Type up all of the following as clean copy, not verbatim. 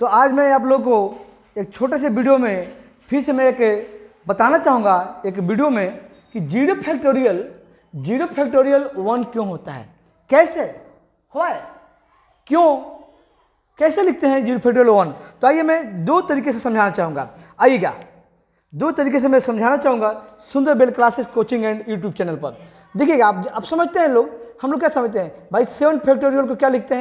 तो आज मैं आप लोगों को एक छोटे से वीडियो में फिर से मैं एक बताना चाहूँगा एक वीडियो में कि जीरो फैक्टोरियल 1 क्यों होता है, कैसे हुआ है, क्यों, कैसे लिखते हैं जीरो फैक्टोरियल 1। तो आइए मैं दो तरीके से समझाना चाहूँगा। आइएगा दो तरीके से मैं समझाना चाहूँगा सुंदर bell classes coaching and YouTube channel पर। देखिएगा आप समझते हैं लोग, हम लोग क्या समझते हैं भाई 7 फैक्टोरियल को क्या लिखते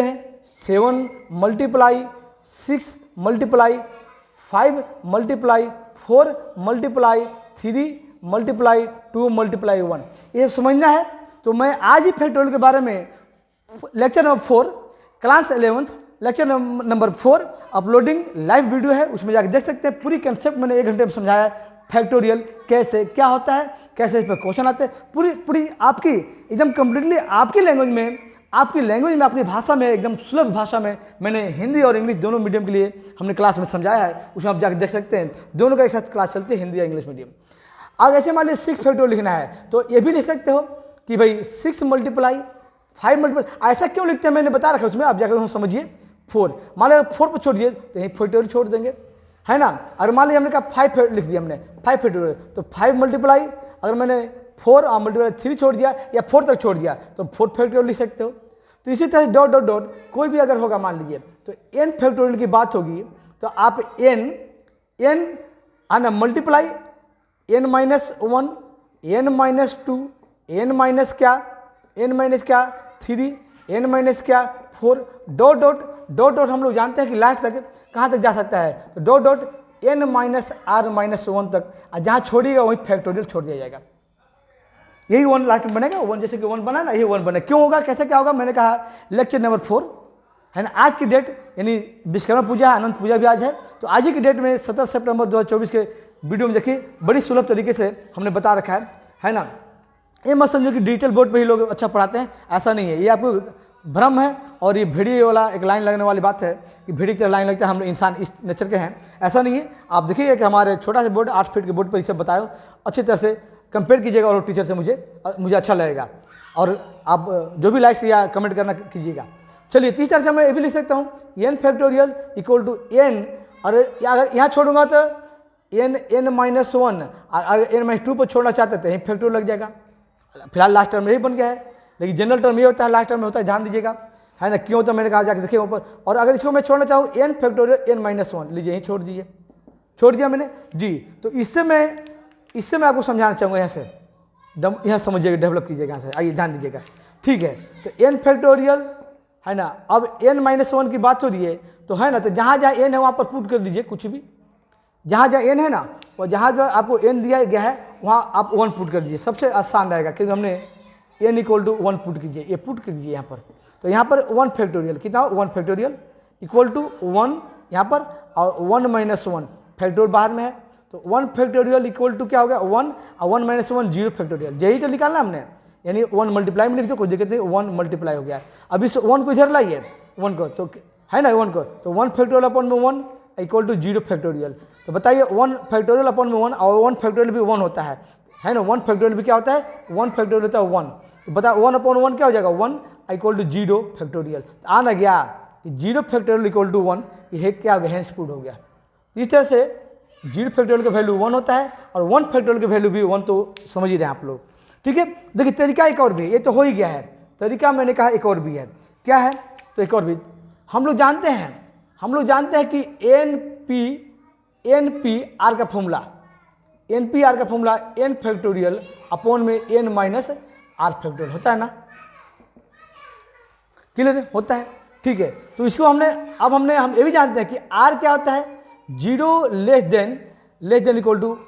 हैं 7 multiply 6 multiply 5 multiply 4 multiply 3 multiply 2 multiply 1, ये समझना है। तो मैं आज ही फैक्टोरियल के बारे में lecture number 4 class 11th lecture number 4 uploading live video है, उसमें जाकर देख सकते हैं। पूरी कंसेप्ट मैंने 1 घंटे में समझाया है। फैक्टोरियल कैसे क्या होता है, कैसे इस पर क्वेश्चन आते हैं, पूरी आपकी एकदम कंप्लीटली आपकी लैंग्वेज में आपकी भाषा में एकदम सुलभ भाषा में मैंने हिंदी और इंग्लिश दोनों मीडियम के लिए हमने क्लास में समझाया है। उसमें आप जाकर देख सकते हैं, दोनों का एक साथ क्लास चलती है, हिंदी और इंग्लिश मीडियम। अब ऐसे मान लीजिए 6 फैक्टोरियल लिखना है तो ये भी लिख सकते हो कि भाई 6 मल्टीप्लाई 5 मल्टीप्लाई। ऐसा क्यों लिखते हैं मैंने बता रखा है उसमें, आप जाकर समझिए। 4 मान लीजिए 4 पर छोड़िए तो यहीं फैक्टोरियल छोड़ देंगे, है ना। अगर मान लीजिए हमने कहा 5 लिख दिया हमने 5 फैक्टोरियल, तो 5 मल्टीप्लाई अगर मैंने 4 मल्टीप्लाई 3 छोड़ दिया या 4 तक छोड़ दिया तो 4 फैक्टोरियल लिख सकते हो। तो इसी तरह डॉट डॉट डॉट कोई भी अगर होगा मान लीजिए तो n फैक्टोरियल की बात होगी तो आप n आना multiply n minus 1 n minus 2 n minus क्या 3 n माइनस क्या 4 डॉट डॉट हम लोग जानते हैं कि लास्ट तक कहाँ तक जा सकता है, तो dot dot n minus r minus 1 तक, जहाँ छोड़िएगा वहीं फैक्टोरियल छोड़ दिया जाएगा। यही 1 लास्ट में बनेगा, 1 जैसे कि 1 बना ना, यही 1 बने। क्यों होगा, कैसे क्या होगा, मैंने कहा लेक्चर नंबर 4 है ना। आज की डेट यानी विश्वकर्मा पूजा अनंत पूजा भी आज है, तो आज ही की डेट में 17 सितंबर 2024 के वीडियो में देखिए बड़ी सुलभ तरीके से हमने बता रखा है ना। ये मत समझो कि डिजिटल बोर्ड पे ही लोग अच्छा पढ़ाते हैं, ऐसा नहीं है, ये आपको भ्रम है। और ये भेड़िए वाला एक लाइन लगने वाली बात है कि भेड़िए की लाइन लगता है, हम इंसान इस नेचर के हैं, ऐसा नहीं है। आप देखिए कि हमारे छोटा सा बोर्ड 8 फीट के बोर्ड पर इसे बताओ, अच्छी तरह से कंपेयर कीजिएगा और टीचर से मुझे अच्छा लगेगा। और आप जो भी लाइक्स या कमेंट करना कीजिएगा। चलिए तीसरी तरह से मैं ये भी लिख सकता हूँ n factorial equal to n, और अगर यहाँ छोड़ूंगा तो n माइनस 1, अगर n माइनस 2 पर छोड़ना चाहते तो यहीं फैक्टोरियल लग जाएगा। फिलहाल लास्ट टर्म यही बन गया है, लेकिन जनरल टर्म ये होता है, लास्ट टर्म में होता है, ध्यान दीजिएगा, है ना। क्यों तो मैंने कहा जाके देखिए ऊपर। और अगर इसको मैं छोड़ना चाहूँ n फैक्टोरियल n माइनस 1, लीजिए यहीं छोड़ दिया मैंने जी। तो इससे मैं आपको समझाना चाहूँगा, यहाँ समझिएगा, डेवलप कीजिएगा, यहाँ से आइए ध्यान दीजिएगा, ठीक है। तो n फैक्टोरियल है ना, अब n माइनस 1 की बात हो रही है तो है ना, तो जहाँ n है वहाँ पर पुट कर दीजिए कुछ भी, जहाँ n है ना, और जहाँ जो आपको n दिया गया है वहाँ आप 1 पुट कर दीजिए, सबसे आसान रहेगा, क्योंकि हमने n इक्वल टू 1 पुट कीजिए, ये पुट कर दीजिए यहाँ पर। तो यहाँ पर 1 फैक्टोरियल कितना हो, 1 फैक्टोरियल इक्वल टू 1 यहाँ पर, और 1 माइनस 1 फैक्टोरियल बाहर में है, तो 1 फैक्टोरियल इक्वल टू क्या हो गया 1, और 1 माइनस 1 0 फैक्टोरियल, यही तो निकालना हमने, यानी 1 मल्टीप्लाई में लिख दो, कोई दिक्कत नहीं, 1 मल्टीप्लाई हो गया। अब इस 1 को इधर लाइए, 1 को तो है ना 1 को, तो 1 फैक्टोरियल अपॉन में 1 इक्वल टू 0 फैक्टोरियल। तो बताइए 1 फैक्टोरियल अपॉन में 1, और 1 फैक्टोरियल भी 1 होता है ना। 1 फैक्टोरियल भी क्या होता है, 1 फैक्टोरियल होता है 1। तो बता 1 अपॉन 1 क्या हो जाएगा 1 इक्वल टू 0 फैक्टोरियल। आ ना गया कि 0 फैक्टोरियल इक्वल टू 1, ये क्या हो गया, हेंस प्रूव हो गया। इस तरह से 0 फैक्टोरियल का वैल्यू 1 होता है, और 1 फैक्टोरियल की वैल्यू भी 1, तो समझ ही रहे हैं आप लोग, ठीक है। देखिए तरीका एक और भी, ये तो हो ही गया है, तरीका मैंने कहा एक और भी है, क्या है, तो एक और भी हम लोग जानते हैं कि NP का फॉर्मूला n फैक्टोरियल अपॉन में n माइनस r फैक्टोरियल होता है ना, क्लियर होता है, ठीक है। तो इसको हम ये भी जानते हैं कि r क्या होता है, 0 less than equal to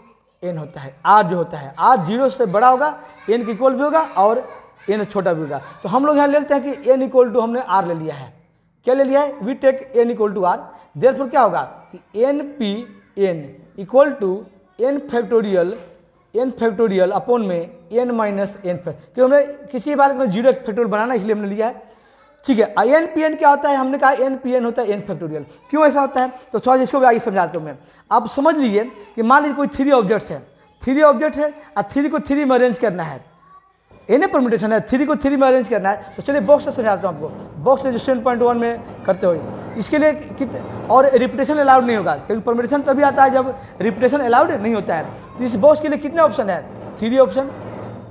n होता है। r जो होता है, r 0 से बड़ा होगा, n के इक्वल भी होगा और n छोटा भी होगा। तो हम लोग यहाँ ले लेते हैं कि n इक्वल टू हमने r ले लिया है, क्या ले लिया है, we take n equal to r, therefore क्या होगा कि n equal to n factorial upon में n माइनस n फैक्टोरियल, क्योंकि हमने किसी बार में 0 फैक्टोरियल बनाना इसलिए हमने लिया है, ठीक है। n क्या होता है, हमने कहा n होता है n फैक्टोरियल। क्यों ऐसा होता है, तो थोड़ा सा इसको भी आगे समझाता हूँ मैं। आप समझ लीजिए कि मान लीजिए कोई 3 ऑब्जेक्ट है और 3 को 3 में अरेंज करना है, एन ए परम्यूटेशन है, 3 को 3 में अरेंज करना है। तो चलिए बॉक्स से समझाता हूँ आपको। बॉक्स से जो 7.1 में करते हुए इसके लिए और रिपीटेशन अलाउड नहीं होगा, क्योंकि परम्यूटेशन तभी आता है जब रिपीटेशन अलाउड नहीं होता है। तो इस बॉक्स के लिए कितने ऑप्शन है? 3 ऑप्शन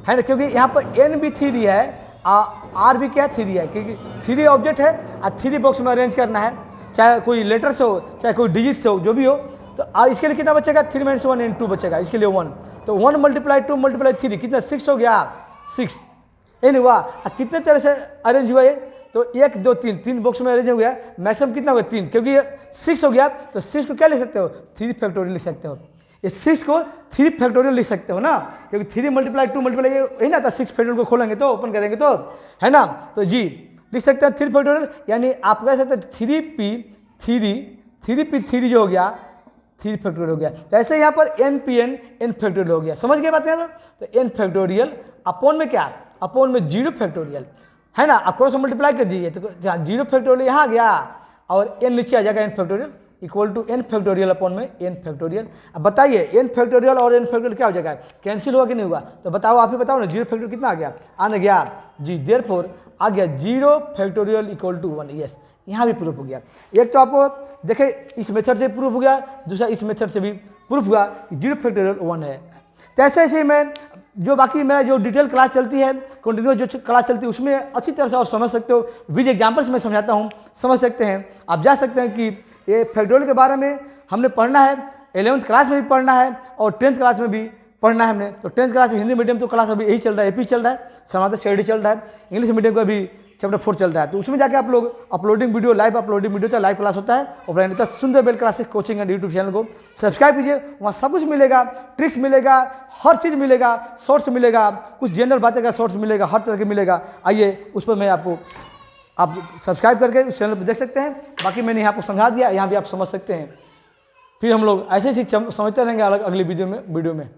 है ना, क्योंकि यहाँ पर एन भी 3 है, आर भी क्या 3 है, क्योंकि 3 ऑब्जेक्ट है और 3 बॉक्स में अरेंज करना है, चाहे कोई लेटर से हो चाहे कोई डिजिट से हो, जो भी हो। तो इसके लिए कितना बचेगा? 3 - 1 × 2 बचेगा, इसके लिए 1। तो 1 × 2 × 3 कितना? 6 हो गया, 6 एन हुआ। कितने तरह से अरेंज हुआ ये? तो 1 2 3 बॉक्स में अरेंज हो गया। मैक्सिमम कितना होगा? 3, क्योंकि ये 6 हो गया। तो 6 को क्या लिख सकते हो? 3 फैक्टोरियल लिख सकते हो। ये 6 को 3 फैक्टोरियल लिख सकते हो ना, क्योंकि 3 × 2 × ये है ना, तो 6 फैक्टोरियल को खोलेंगे तो ओपन करेंगे तो है ना, तो जी लिख सकते हैं 3 फैक्टोरियल। यानी आप कह सकते हैं 3p3 जो हो गया 3 फैक्टोरियल हो गया। तो ऐसे यहाँ पर npn n फैक्टोरियल हो गया। समझ गए बात है? तो n फैक्टोरियल अपॉन में क्या? अपॉन में 0 फैक्टोरियल है ना, क्रॉस मल्टीप्लाई कर दीजिए तो 0 फैक्टोरियल यहाँ आ गया और n नीचे आ जाएगा n factorial equal to n factorial upon में n फैक्टोरियल। अब बताइए n फैक्टोरियल और n फैक्टोरियल क्या हो जाएगा? कैंसिल हुआ कि नहीं हुआ? तो बताओ, आप ही बताओ ना। 0 फैक्टोरियल कितना आ गया? आने गया जी, देयरफॉर आ गया 0 फैक्टोरियल इक्वल टू 1। यस, यहाँ भी प्रूफ हो गया। एक तो आपको देखे इस मेथड से प्रूफ हो गया, दूसरा इस मेथड से भी प्रूफ हुआ 0 फैक्टोरियल 1 है। तो ऐसे ऐसे मैं जो बाकी मेरा जो डिटेल क्लास चलती है, कंटिन्यूस जो क्लास चलती है, उसमें अच्छी तरह से और समझ सकते हो। विद एग्जाम्पल्स में समझाता हूँ, समझ सकते हैं। आप जा सकते हैं कि ये फैक्टोरियल के बारे में हमने पढ़ना है, 11th क्लास में भी पढ़ना है और 10th क्लास में भी पढ़ना है हमने। तो 10th क्लास हिंदी मीडियम तो क्लास अभी यही चल रहा है, एपी चल रहा है, समाज स्टडी चल रहा है। इंग्लिश मीडियम का भी चैप्टर 4 चल रहा है। तो उसमें जाके आप लोग uploading video, live uploading video चाहे लाइव क्लास होता है ऑफलाइन होता है। Sundar bell classes coaching and YouTube channel को सब्सक्राइब कीजिए, वहाँ सब कुछ मिलेगा, ट्रिक्स मिलेगा, हर चीज़ मिलेगा, शॉर्ट्स मिलेगा, कुछ जनरल बातें का शॉर्ट्स मिलेगा, हर तरह के मिलेगा। आइए उस पर मैं आपको आप सब्सक्राइब करके उस चैनल पर देख सकते हैं। बाकी मैंने यहाँ आपको समझा दिया, यहाँ भी आप समझ सकते हैं। फिर हम लोग ऐसे ही समझते रहेंगे अगली वीडियो में।